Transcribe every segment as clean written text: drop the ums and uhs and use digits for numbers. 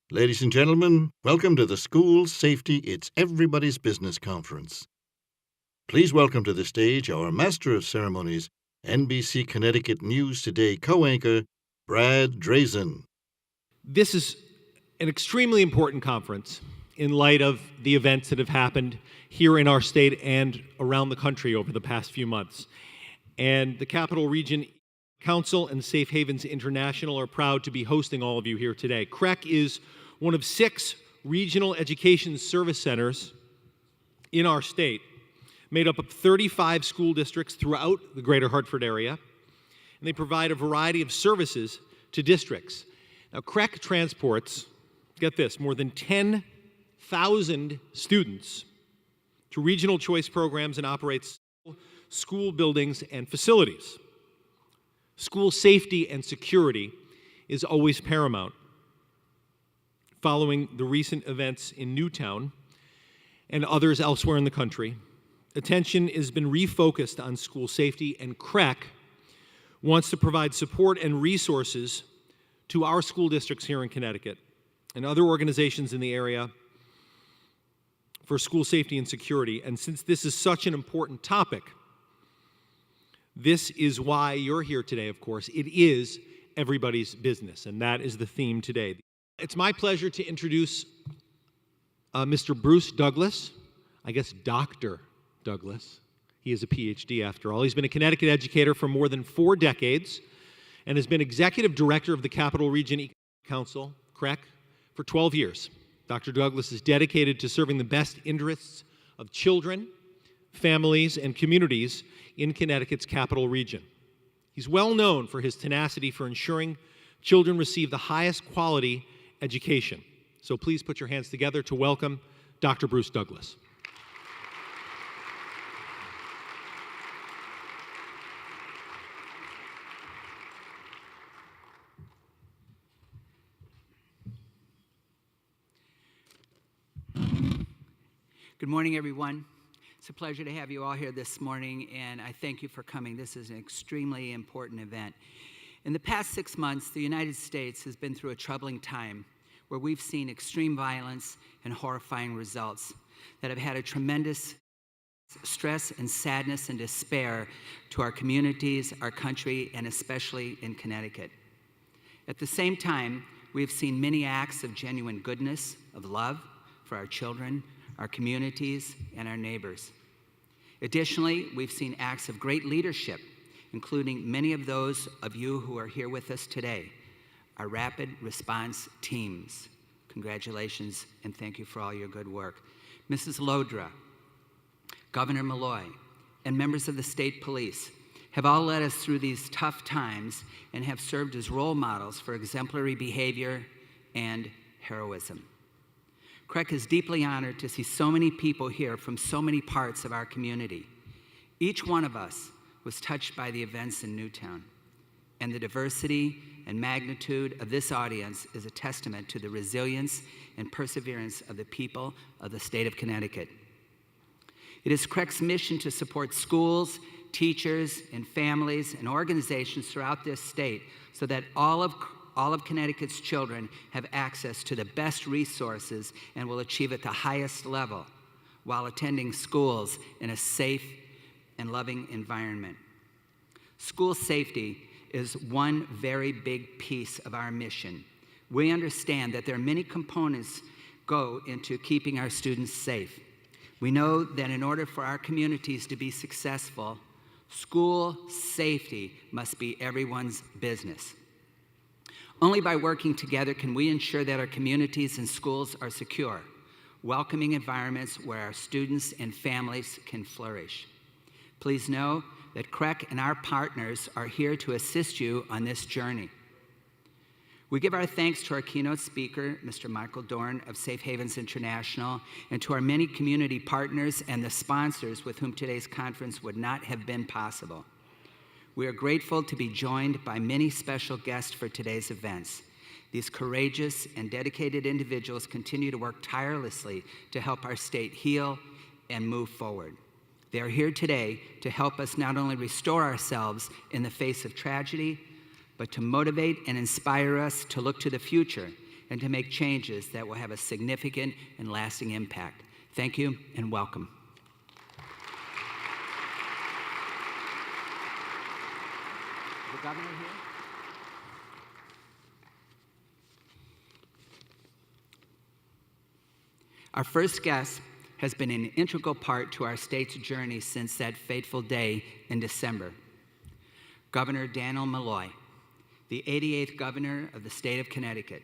Ladies and gentlemen, welcome to the School Safety It's Everybody's Business Conference. Please welcome to the stage our Master of Ceremonies, NBC Connecticut News Today co-anchor, Brad Drazen. This is an extremely important conference in light of the events that have happened here in our state and around the country over the past few months. And the Capital Region Council and Safe Havens International are proud to be hosting all of you here today. CREC is one of 6 regional education service centers in our state, made up of 35 school districts throughout the greater Hartford area, and they provide a variety of services to districts. Now, CREC transports, get this, more than 10,000 students to regional choice programs and operates school buildings and facilities. School safety and security is always paramount. Following the recent events in Newtown and others elsewhere in the country, attention has been refocused on school safety, and CREC wants to provide support and resources to our school districts here in Connecticut and other organizations in the area for school safety and security. And since this is such an important topic, this is why you're here today, of course. It is everybody's business, and that is the theme today. It's my pleasure to introduce Mr. Bruce Douglas, I guess Dr. Douglas. He is a PhD after all. He's been a Connecticut educator for more than 4 decades and has been executive director of the Capital Region Council, CREC, for 12 years. Dr. Douglas is dedicated to serving the best interests of children, families, and communities in Connecticut's Capital Region. He's well known for his tenacity for ensuring children receive the highest quality education. So please put your hands together to welcome Dr. Bruce Douglas. Good morning, everyone. It's a pleasure to have you all here this morning, and I thank you for coming. This is an extremely important event. In the past 6 months, the United States has been through a troubling time where we've seen extreme violence and horrifying results that have had a tremendous stress and sadness and despair to our communities, our country, and especially in Connecticut. At the same time, we've seen many acts of genuine goodness, of love for our children, our communities, and our neighbors. Additionally, we've seen acts of great leadership, including many of those of you who are here with us today, our rapid response teams. Congratulations, and thank you for all your good work. Mrs. Lodra, Governor Malloy, and members of the state police have all led us through these tough times and have served as role models for exemplary behavior and heroism. CREC is deeply honored to see so many people here from so many parts of our community. Each one of us was touched by the events in Newtown, and the diversity and magnitude of this audience is a testament to the resilience and perseverance of the people of the state of Connecticut. It is CREC's mission to support schools, teachers, and families and organizations throughout this state so that all of Connecticut's children have access to the best resources and will achieve at the highest level while attending schools in a safe and loving environment. School safety is one very big piece of our mission. We understand that there are many components go into keeping our students safe. We know that in order for our communities to be successful, school safety must be everyone's business. Only by working together can we ensure that our communities and schools are secure, welcoming environments where our students and families can flourish. Please know that CREC and our partners are here to assist you on this journey. We give our thanks to our keynote speaker, Mr. Michael Dorn of Safe Havens International, and to our many community partners and the sponsors with whom today's conference would not have been possible. We are grateful to be joined by many special guests for today's events. These courageous and dedicated individuals continue to work tirelessly to help our state heal and move forward. They are here today to help us not only restore ourselves in the face of tragedy, but to motivate and inspire us to look to the future and to make changes that will have a significant and lasting impact. Thank you and welcome. The governor here? Our first guest has been an integral part to our state's journey since that fateful day in December. Governor Daniel Malloy, the 88th governor of the state of Connecticut.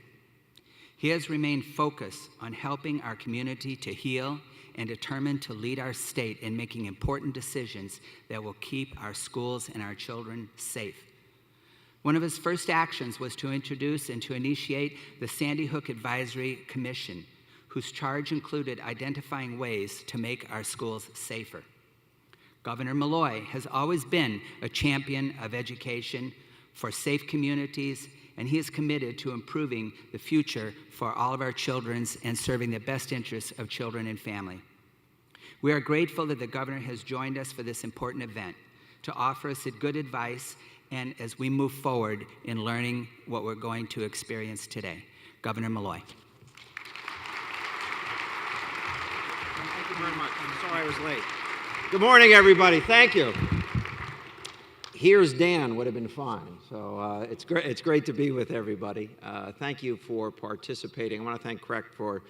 He has remained focused on helping our community to heal and determined to lead our state in making important decisions that will keep our schools and our children safe. One of his first actions was to introduce and to initiate the Sandy Hook Advisory Commission, whose charge included identifying ways to make our schools safer. Governor Malloy has always been a champion of education for safe communities, and he is committed to improving the future for all of our children and serving the best interests of children and family. We are grateful that the governor has joined us for this important event to offer us good advice and as we move forward in learning what we're going to experience today. Governor Malloy. Thank you very much. I'm sorry I was late. Good morning, everybody. Thank you. Here's Dan would have been fine. So it's great to be with everybody. Thank you for participating. I want to thank CREC for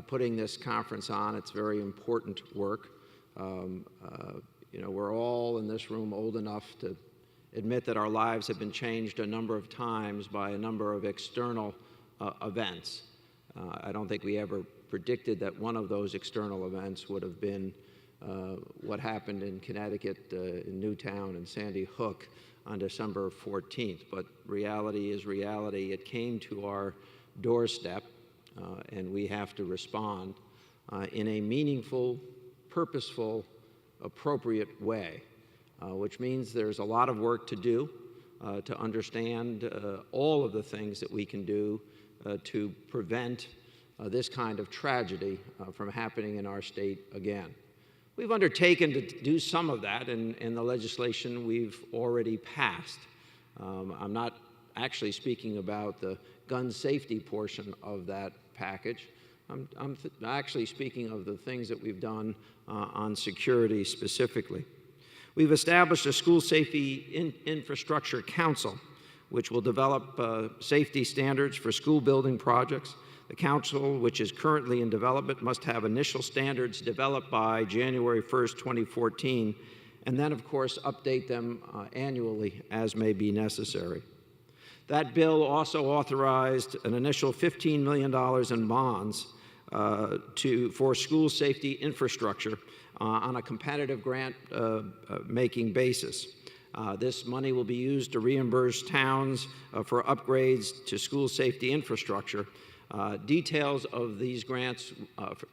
putting this conference on. It's very important work. We're all in this room old enough to admit that our lives have been changed a number of times by a number of external events. I don't think we ever predicted that one of those external events would have been what happened in Connecticut, in Newtown and Sandy Hook on December 14th. But reality is reality. It came to our doorstep, and we have to respond in a meaningful, purposeful, appropriate way, which means there's a lot of work to do to understand all of the things that we can do to prevent this kind of tragedy from happening in our state again. We've undertaken to do some of that in the legislation we've already passed. I'm not actually speaking about the gun safety portion of that package. I'm actually speaking of the things that we've done on security specifically. We've established a school safety infrastructure council, which will develop safety standards for school building projects. The council, which is currently in development, must have initial standards developed by January 1st, 2014, and then, of course, update them annually as may be necessary. That bill also authorized an initial $15 million in bonds for school safety infrastructure on a competitive grant making basis. This money will be used to reimburse towns for upgrades to school safety infrastructure. Details of these grants,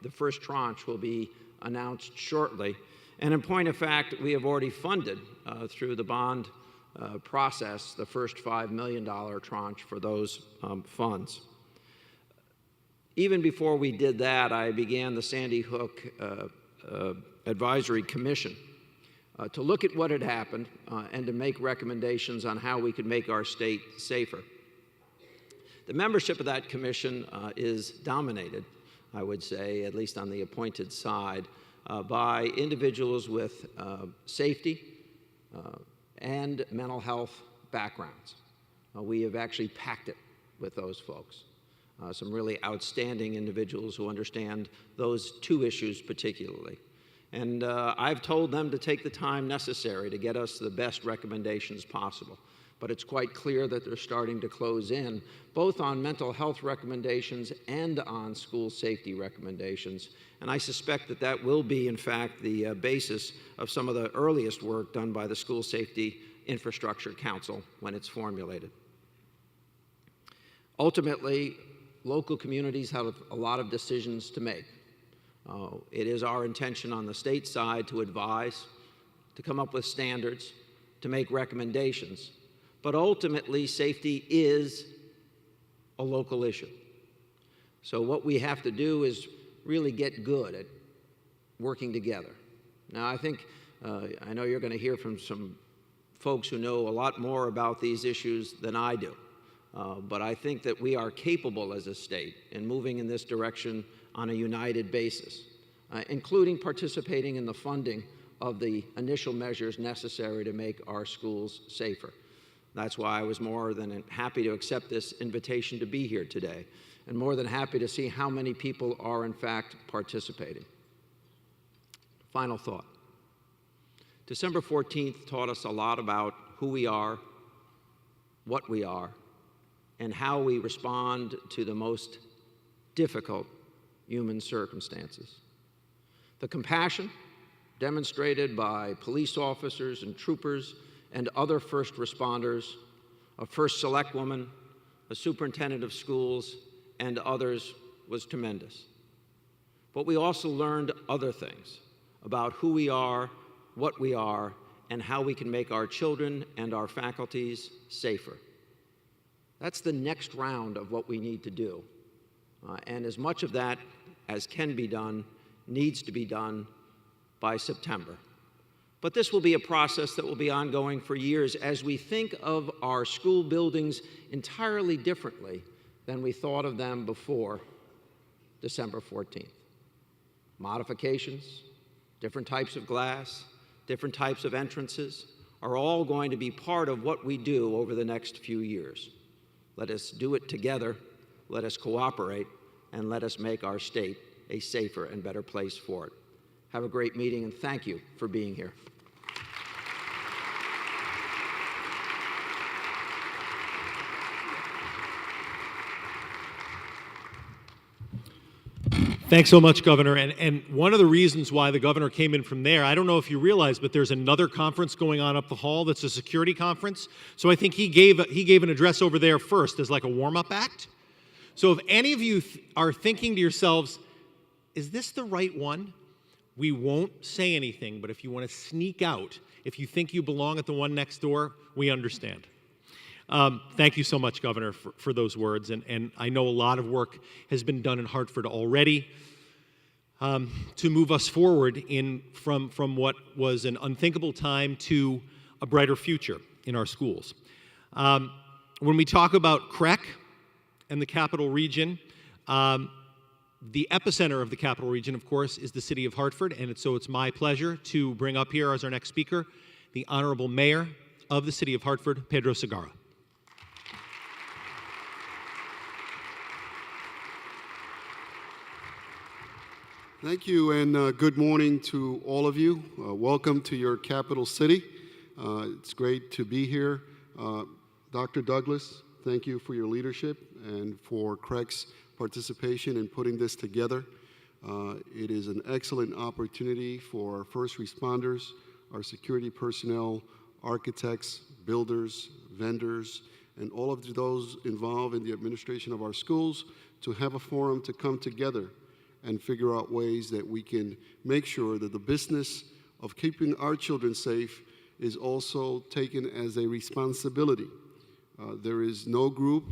the first tranche, will be announced shortly. And in point of fact, we have already funded through the bond process the first $5 million tranche for those funds. Even before we did that, I began the Sandy Hook Advisory Commission to look at what had happened and to make recommendations on how we could make our state safer. The membership of that commission is dominated, I would say, at least on the appointed side, by individuals with safety and mental health backgrounds. We have actually packed it with those folks. Some really outstanding individuals who understand those two issues particularly. And I've told them to take the time necessary to get us the best recommendations possible. But it's quite clear that they're starting to close in, both on mental health recommendations and on school safety recommendations. And I suspect that that will be, in fact, the basis of some of the earliest work done by the School Safety Infrastructure Council when it's formulated. Ultimately, local communities have a lot of decisions to make. It is our intention on the state side to advise, to come up with standards, to make recommendations. But ultimately, safety is a local issue. So what we have to do is really get good at working together. Now, I think, I know you're going to hear from some folks who know a lot more about these issues than I do. But I think that we are capable as a state in moving in this direction on a united basis, including participating in the funding of the initial measures necessary to make our schools safer. That's why I was more than happy to accept this invitation to be here today, and more than happy to see how many people are in fact participating. Final thought. December 14th taught us a lot about who we are, what we are, and how we respond to the most difficult human circumstances. The compassion demonstrated by police officers and troopers and other first responders, a first select woman, a superintendent of schools, and others was tremendous. But we also learned other things about who we are, what we are, and how we can make our children and our faculties safer. That's the next round of what we need to do. And as much of that as can be done needs to be done by September. But this will be a process that will be ongoing for years as we think of our school buildings entirely differently than we thought of them before December 14th. Modifications, different types of glass, different types of entrances are all going to be part of what we do over the next few years. Let us do it together, let us cooperate, and let us make our state a safer and better place for it. Have a great meeting, and thank you for being here. Thanks so much, Governor. And one of the reasons why the governor came in from there, I don't know if you realize, but there's another conference going on up the hall that's a security conference. So I think he gave an address over there first as like a warm-up act. So if any of you are thinking to yourselves, is this the right one? We won't say anything, but if you want to sneak out, if you think you belong at the one next door, we understand. Thank you so much, Governor, for those words. And I know a lot of work has been done in Hartford already to move us forward from what was an unthinkable time to a brighter future in our schools. When we talk about CREC and the Capital Region, the epicenter of the Capital Region, of course, is the city of Hartford, and so it's my pleasure to bring up here as our next speaker the Honorable Mayor of the city of Hartford, Pedro Segarra. Thank you, and good morning to all of you. Welcome to your capital city. It's great to be here. Dr. Douglas, thank you for your leadership and for CREC's participation in putting this together. It is an excellent opportunity for our first responders, our security personnel, architects, builders, vendors, and all of those involved in the administration of our schools to have a forum to come together and figure out ways that we can make sure that the business of keeping our children safe is also taken as a responsibility. There is no group,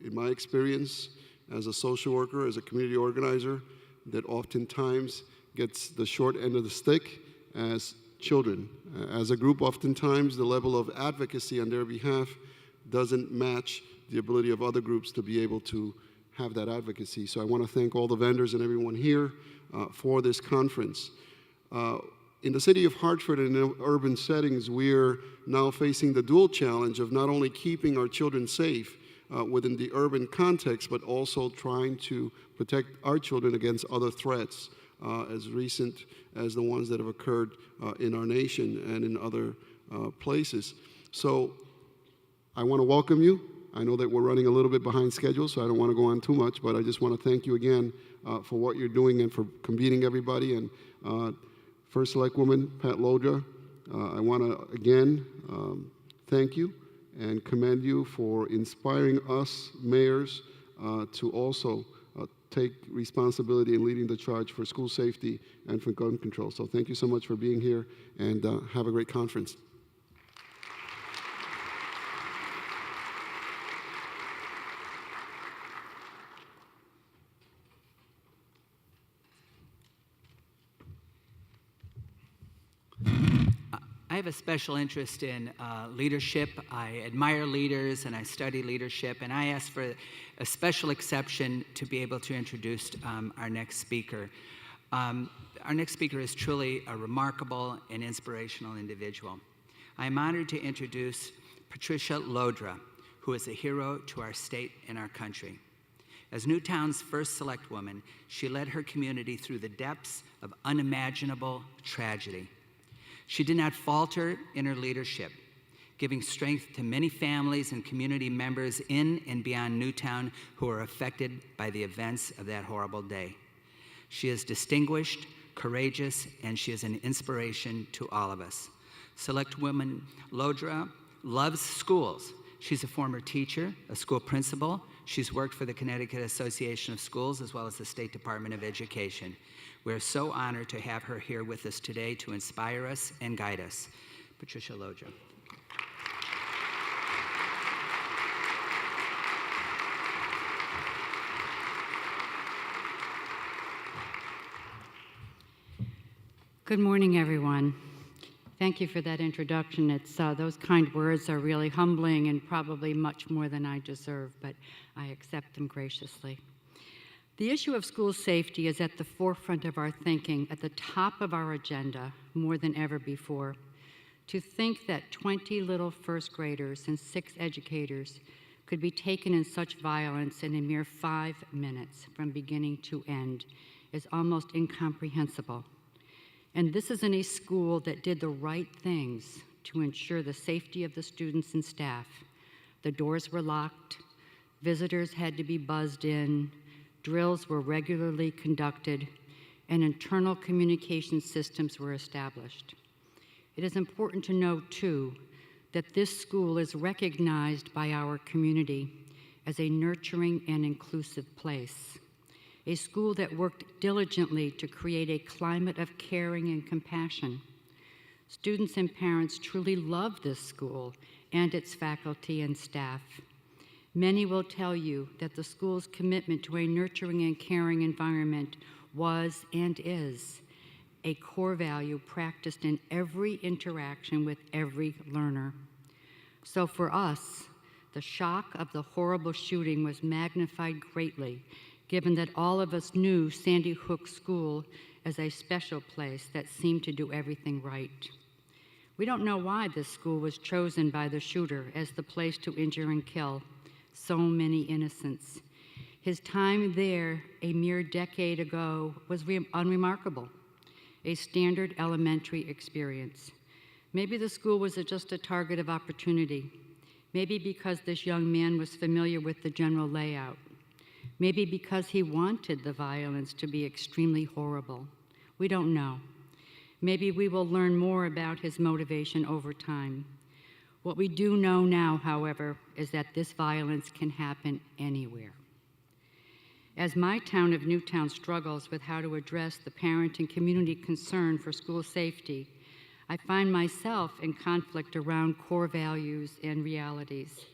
in my experience, as a social worker, as a community organizer, that oftentimes gets the short end of the stick as children. As a group, oftentimes the level of advocacy on their behalf doesn't match the ability of other groups to be able to have that advocacy. So I want to thank all the vendors and everyone here for this conference. In the city of Hartford and in urban settings, we're now facing the dual challenge of not only keeping our children safe within the urban context, but also trying to protect our children against other threats as recent as the ones that have occurred in our nation and in other places. So I want to welcome you. I know that we're running a little bit behind schedule, so I don't want to go on too much, but I just want to thank you again for what you're doing and for convening everybody. And First Select Woman Pat Lodra, I want to again thank you and commend you for inspiring us mayors to also take responsibility in leading the charge for school safety and for gun control. So thank you so much for being here, and have a great conference. I have a special interest in leadership. I admire leaders and I study leadership, and I ask for a special exception to be able to introduce our next speaker. Our next speaker is truly a remarkable and inspirational individual. I am honored to introduce Patricia Lodra, who is a hero to our state and our country. As Newtown's first select woman, she led her community through the depths of unimaginable tragedy. She did not falter in her leadership, giving strength to many families and community members in and beyond Newtown who were affected by the events of that horrible day. She is distinguished, courageous, and she is an inspiration to all of us. Selectwoman Lodra loves schools. She's a former teacher, a school principal. She's worked for the Connecticut Association of Schools as well as the State Department of Education. We're so honored to have her here with us today to inspire us and guide us. Patricia Lodra. Good morning, everyone. Thank you for that introduction. Those kind words are really humbling and probably much more than I deserve, but I accept them graciously. The issue of school safety is at the forefront of our thinking, at the top of our agenda, more than ever before. To think that 20 little first graders and 6 educators could be taken in such violence in a mere 5 minutes from beginning to end is almost incomprehensible. And this is in a school that did the right things to ensure the safety of the students and staff. The doors were locked, visitors had to be buzzed in, drills were regularly conducted, and internal communication systems were established. It is important to note, too, that this school is recognized by our community as a nurturing and inclusive place, a school that worked diligently to create a climate of caring and compassion. Students and parents truly love this school and its faculty and staff. Many will tell you that the school's commitment to a nurturing and caring environment was and is a core value practiced in every interaction with every learner. So for us, the shock of the horrible shooting was magnified greatly, given that all of us knew Sandy Hook School as a special place that seemed to do everything right. We don't know why this school was chosen by the shooter as the place to injure and kill so many innocents. His time there a mere decade ago was unremarkable, a standard elementary experience. Maybe the school was just a target of opportunity. Maybe because this young man was familiar with the general layout. Maybe because he wanted the violence to be extremely horrible. We don't know. Maybe we will learn more about his motivation over time. What we do know now, however, is that this violence can happen anywhere. As my town of Newtown struggles with how to address the parent and community concern for school safety, I find myself in conflict around core values and realities.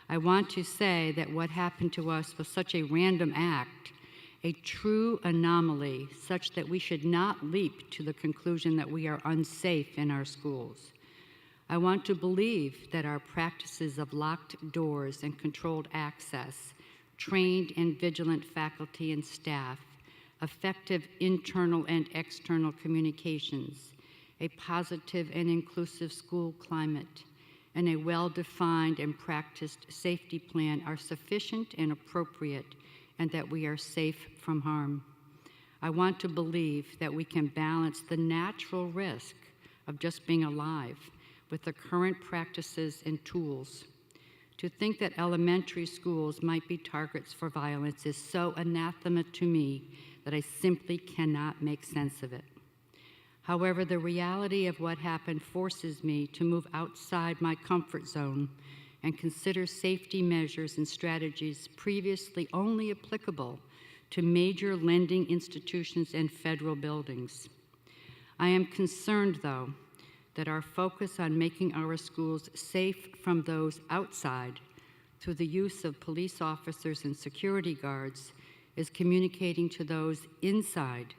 I want to say that what happened to us was such a random act, a true anomaly, such that we should not leap to the conclusion that we are unsafe in our schools. I want to believe that our practices of locked doors and controlled access, trained and vigilant faculty and staff, effective internal and external communications, a positive and inclusive school climate, and a well-defined and practiced safety plan are sufficient and appropriate, and that we are safe from harm. I want to believe that we can balance the natural risk of just being alive with the current practices and tools. To think that elementary schools might be targets for violence is so anathema to me that I simply cannot make sense of it. However, the reality of what happened forces me to move outside my comfort zone and consider safety measures and strategies previously only applicable to major lending institutions and federal buildings. I am concerned, though, that our focus on making our schools safe from those outside through the use of police officers and security guards is communicating to those inside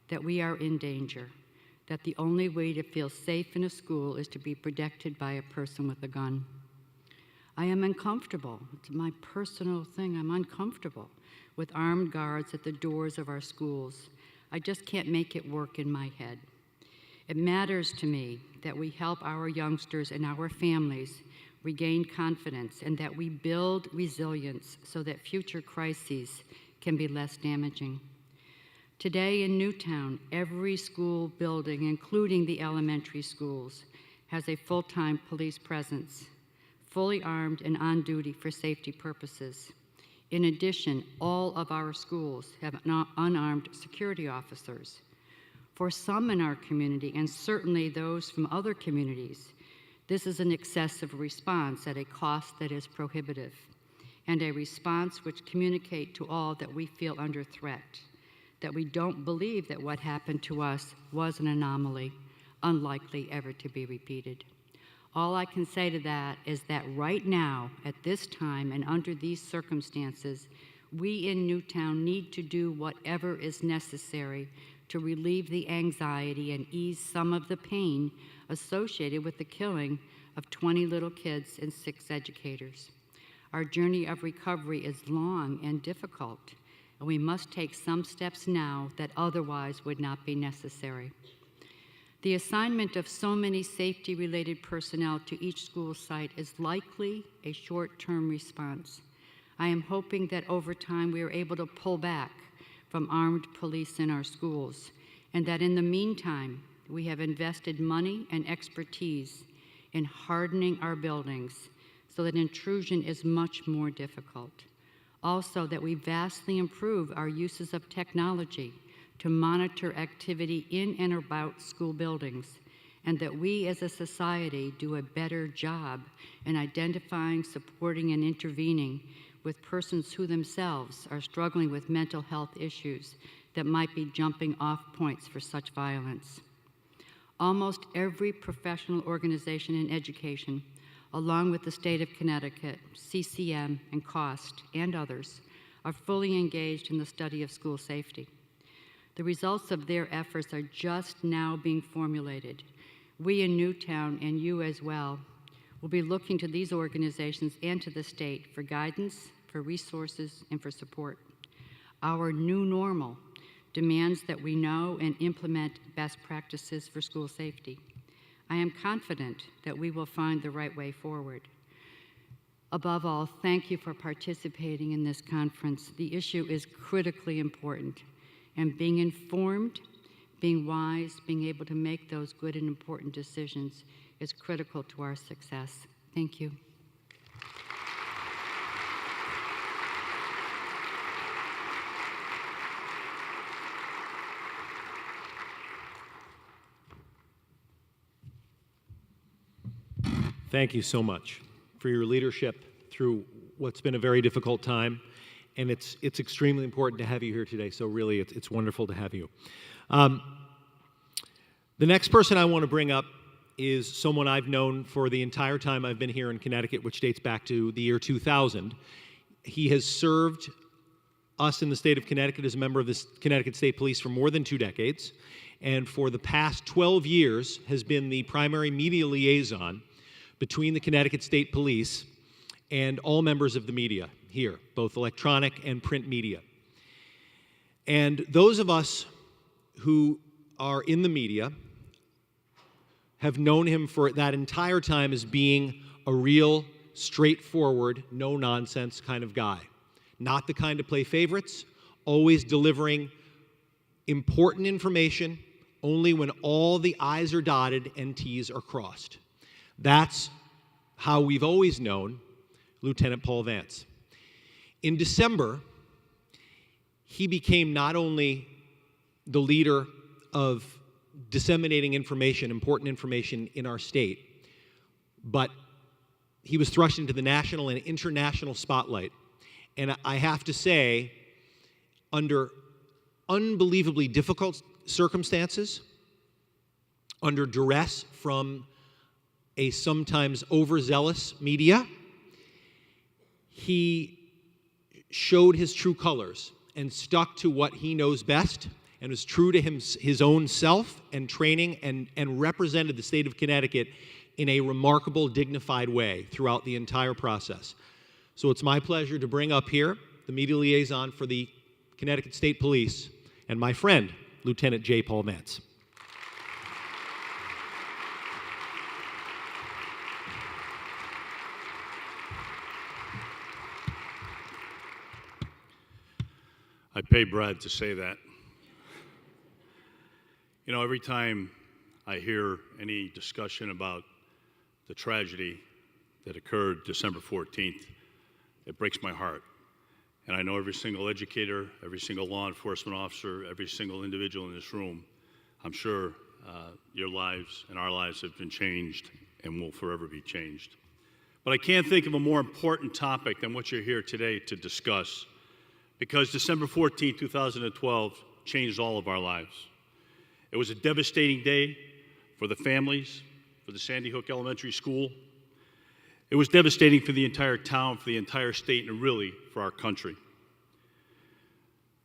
that we are in danger, that the only way to feel safe in a school is to be protected by a person with a gun. I am uncomfortable. It's my personal thing. I'm uncomfortable with armed guards at the doors of our schools. I just can't make it work in my head. It matters to me that we help our youngsters and our families regain confidence and that we build resilience so that future crises can be less damaging. Today in Newtown, every school building, including the elementary schools, has a full-time police presence, fully armed and on duty for safety purposes. In addition, all of our schools have unarmed security officers. For some in our community, and certainly those from other communities, this is an excessive response at a cost that is prohibitive, and a response which communicates to all that we feel under threat, that we don't believe that what happened to us was an anomaly, unlikely ever to be repeated. All I can say to that is that right now, at this time and under these circumstances, we in Newtown need to do whatever is necessary to relieve the anxiety and ease some of the pain associated with the killing of 20 little kids and 6 educators. Our journey of recovery is long and difficult, and we must take some steps now that otherwise would not be necessary. The assignment of so many safety-related personnel to each school site is likely a short-term response. I am hoping that over time we are able to pull back from armed police in our schools, and that in the meantime we have invested money and expertise in hardening our buildings so that intrusion is much more difficult. Also, that we vastly improve our uses of technology to monitor activity in and about school buildings, and that we as a society do a better job in identifying, supporting, and intervening with persons who themselves are struggling with mental health issues that might be jumping off points for such violence. Almost every professional organization in education, along with the state of Connecticut, CCM, and COST, and others, are fully engaged in the study of school safety. The results of their efforts are just now being formulated. We in Newtown, and you as well, will be looking to these organizations and to the state for guidance, for resources, and for support. Our new normal demands that we know and implement best practices for school safety. I am confident that we will find the right way forward. Above all, thank you for participating in this conference. The issue is critically important, and being informed, being wise, being able to make those good and important decisions is critical to our success. Thank you. Thank you so much for your leadership through what's been a very difficult time. And it's extremely important to have you here today, so really it's wonderful to have you. The next person I want to bring up is someone I've known for the entire time I've been here in Connecticut, which dates back to the year 2000. He has served us in the state of Connecticut as a member of the Connecticut State Police for more than 2 decades, and for the past 12 years has been the primary media liaison between the Connecticut State Police and all members of the media here, both electronic and print media. And those of us who are in the media have known him for that entire time as being a real, straightforward, no-nonsense kind of guy. Not the kind to play favorites, always delivering important information only when all the I's are dotted and T's are crossed. That's how we've always known Lieutenant Paul Vance. In December, he became not only the leader of disseminating information, important information in our state, but he was thrust into the national and international spotlight. And I have to say, under unbelievably difficult circumstances, under duress from a sometimes overzealous media, he showed his true colors and stuck to what he knows best, and was true to his own self and training and represented the state of Connecticut in a remarkable, dignified way throughout the entire process. So it's my pleasure to bring up here the media liaison for the Connecticut State Police and my friend, Lieutenant J. Paul Vance. I pay Brad to say that. You know, every time I hear any discussion about the tragedy that occurred December 14th, it breaks my heart. And I know every single educator, every single law enforcement officer, every single individual in this room, I'm sure your lives and our lives have been changed and will forever be changed. But I can't think of a more important topic than what you're here today to discuss, because December 14, 2012 changed all of our lives. It was a devastating day for the families, for the Sandy Hook Elementary School. It was devastating for the entire town, for the entire state, and really for our country.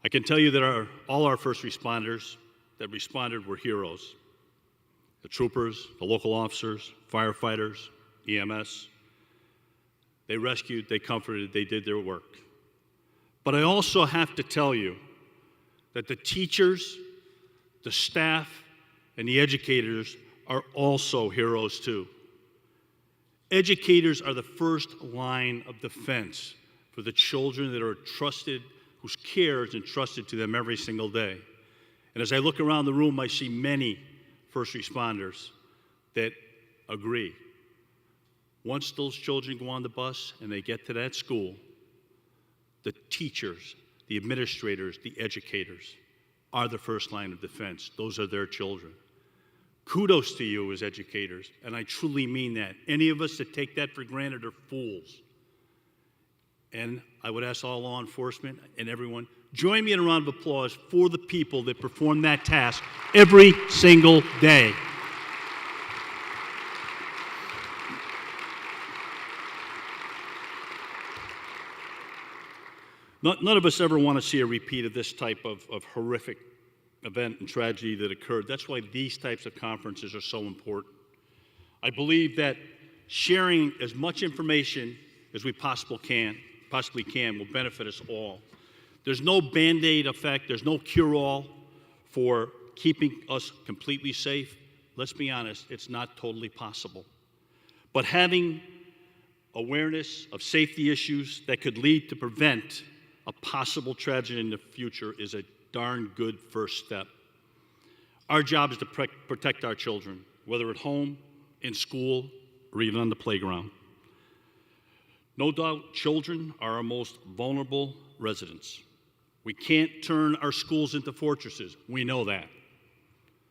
I can tell you that all our first responders that responded were heroes. The troopers, the local officers, firefighters, EMS. They rescued, they comforted, they did their work. But I also have to tell you that the teachers, the staff, and the educators are also heroes too. Educators are the first line of defense for the children that are trusted, whose care is entrusted to them every single day. And as I look around the room, I see many first responders that agree. Once those children go on the bus and they get to that school, the teachers, the administrators, the educators are the first line of defense. Those are their children. Kudos to you as educators, and I truly mean that. Any of us that take that for granted are fools. And I would ask all law enforcement and everyone, join me in a round of applause for the people that perform that task every single day. None of us ever want to see a repeat of this type of horrific event and tragedy that occurred. That's why these types of conferences are so important. I believe that sharing as much information as we possibly can will benefit us all. There's no Band-Aid effect. There's no cure-all for keeping us completely safe. Let's be honest, it's not totally possible. But having awareness of safety issues that could lead to prevent a possible tragedy in the future is a darn good first step. Our job is to protect our children, whether at home, in school, or even on the playground. No doubt, children are our most vulnerable residents. We can't turn our schools into fortresses. We know that.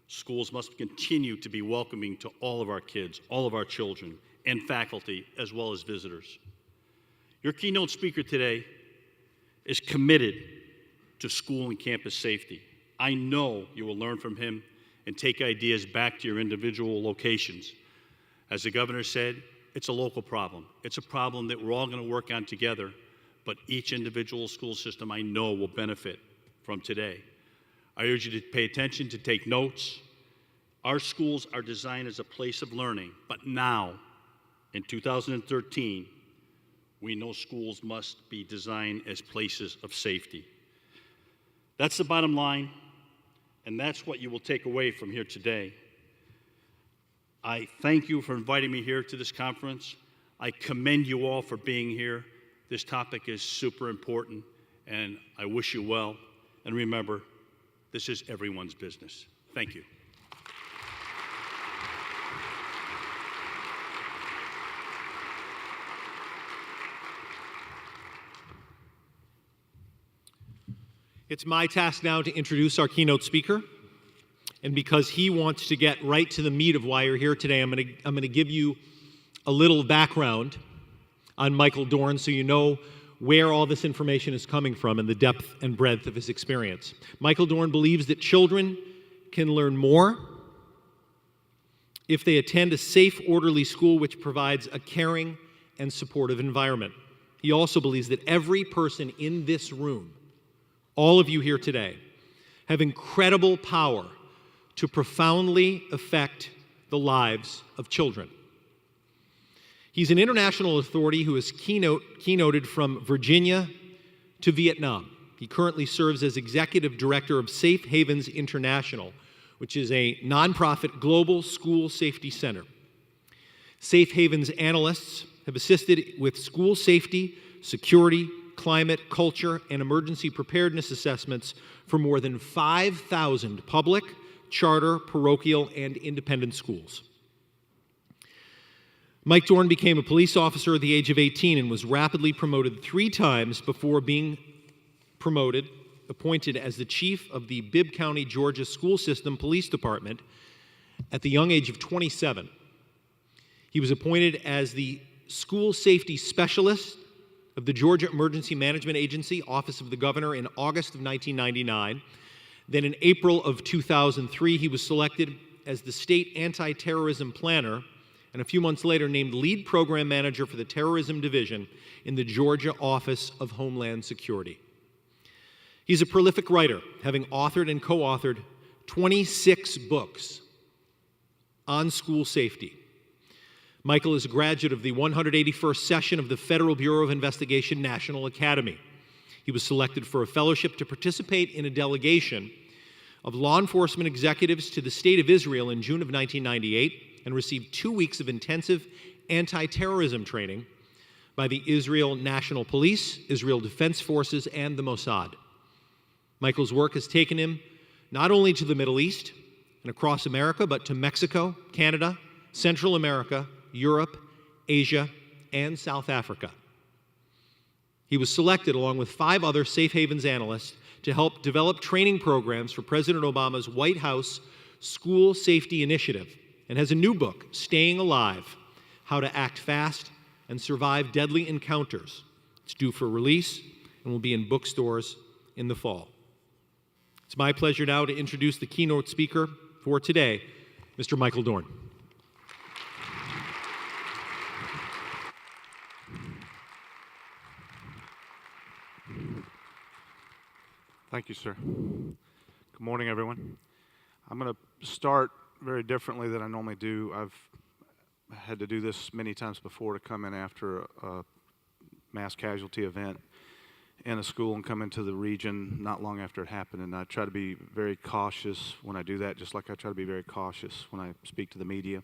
Schools must continue to be welcoming to all of our kids, all of our children, and faculty, as well as visitors. Your keynote speaker today is committed to school and campus safety. I know you will learn from him and take ideas back to your individual locations. As the governor said, it's a local problem. It's a problem that we're all going to work on together, but each individual school system I know will benefit from today. I urge you to pay attention, to take notes. Our schools are designed as a place of learning, but now, in 2013, we know schools must be designed as places of safety. That's the bottom line, and that's what you will take away from here today. I thank you for inviting me here to this conference. I commend you all for being here. This topic is super important, and I wish you well. And remember, this is everyone's business. Thank you. It's my task now to introduce our keynote speaker. And because he wants to get right to the meat of why you're here today, I'm going to give you a little background on Michael Dorn so you know where all this information is coming from and the depth and breadth of his experience. Michael Dorn believes that children can learn more if they attend a safe, orderly school which provides a caring and supportive environment. He also believes that every person in this room, all of you here today, have incredible power to profoundly affect the lives of children. He's an international authority who has keynoted from Virginia to Vietnam. He currently serves as executive director of Safe Havens International, which is a nonprofit global school safety center. Safe Havens analysts have assisted with school safety, security, climate, culture, and emergency preparedness assessments for more than 5,000 public, charter, parochial, and independent schools. Mike Dorn became a police officer at the age of 18 and was rapidly promoted 3 times before being appointed as the chief of the Bibb County, Georgia School System Police Department at the young age of 27. He was appointed as the school safety specialist of the Georgia Emergency Management Agency, Office of the Governor, in August of 1999. Then in April of 2003, he was selected as the state anti-terrorism planner, and a few months later named lead program manager for the terrorism division in the Georgia Office of Homeland Security. He's a prolific writer, having authored and co-authored 26 books on school safety. Michael is a graduate of the 181st session of the Federal Bureau of Investigation National Academy. He was selected for a fellowship to participate in a delegation of law enforcement executives to the State of Israel in June of 1998 and received 2 weeks of intensive anti-terrorism training by the Israel National Police, Israel Defense Forces, and the Mossad. Michael's work has taken him not only to the Middle East and across America, but to Mexico, Canada, Central America, Europe, Asia, and South Africa. He was selected, along with 5 other Safe Havens analysts, to help develop training programs for President Obama's White House School Safety Initiative, and has a new book, Staying Alive: How to Act Fast and Survive Deadly Encounters. It's due for release and will be in bookstores in the fall. It's my pleasure now to introduce the keynote speaker for today, Mr. Michael Dorn. Thank you, sir. Good morning, everyone. I'm going to start very differently than I normally do. I've had to do this many times before, to come in after a mass casualty event in a school and come into the region not long after it happened. And I try to be very cautious when I do that, just like I try to be very cautious when I speak to the media.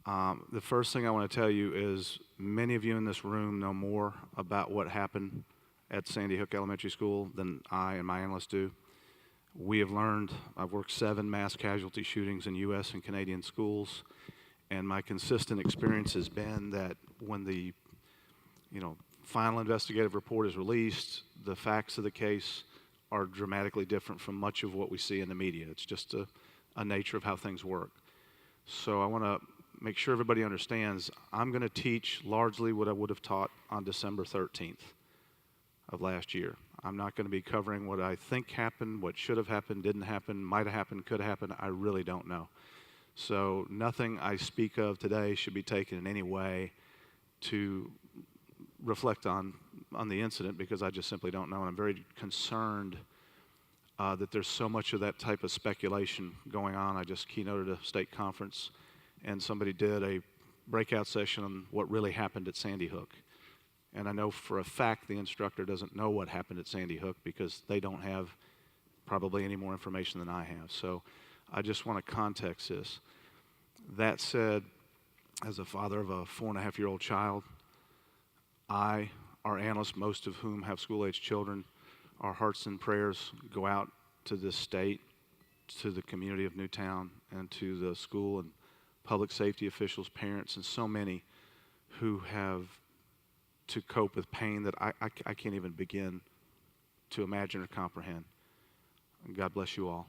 The first thing I want to tell you is many of you in this room know more about what happened at Sandy Hook Elementary School than I and my analysts do. We have learned, I've worked 7 mass casualty shootings in U.S. and Canadian schools, and my consistent experience has been that when the final investigative report is released, the facts of the case are dramatically different from much of what we see in the media. It's just a nature of how things work. So I want to make sure everybody understands, I'm going to teach largely what I would have taught on December 13th. Of last year. I'm not going to be covering what I think happened, what should have happened, didn't happen, might have happened, could have happened. I really don't know. So nothing I speak of today should be taken in any way to reflect on the incident, because I just simply don't know. And I'm very concerned that there's so much of that type of speculation going on. I just keynoted a state conference, and somebody did a breakout session on what really happened at Sandy Hook. And I know for a fact the instructor doesn't know what happened at Sandy Hook, because they don't have probably any more information than I have. So I just want to context this. That said, as a father of a 4.5-year-old child, our analysts, most of whom have school-age children, our hearts and prayers go out to this state, to the community of Newtown, and to the school and public safety officials, parents, and so many who have to cope with pain that I can't even begin to imagine or comprehend. God bless you all.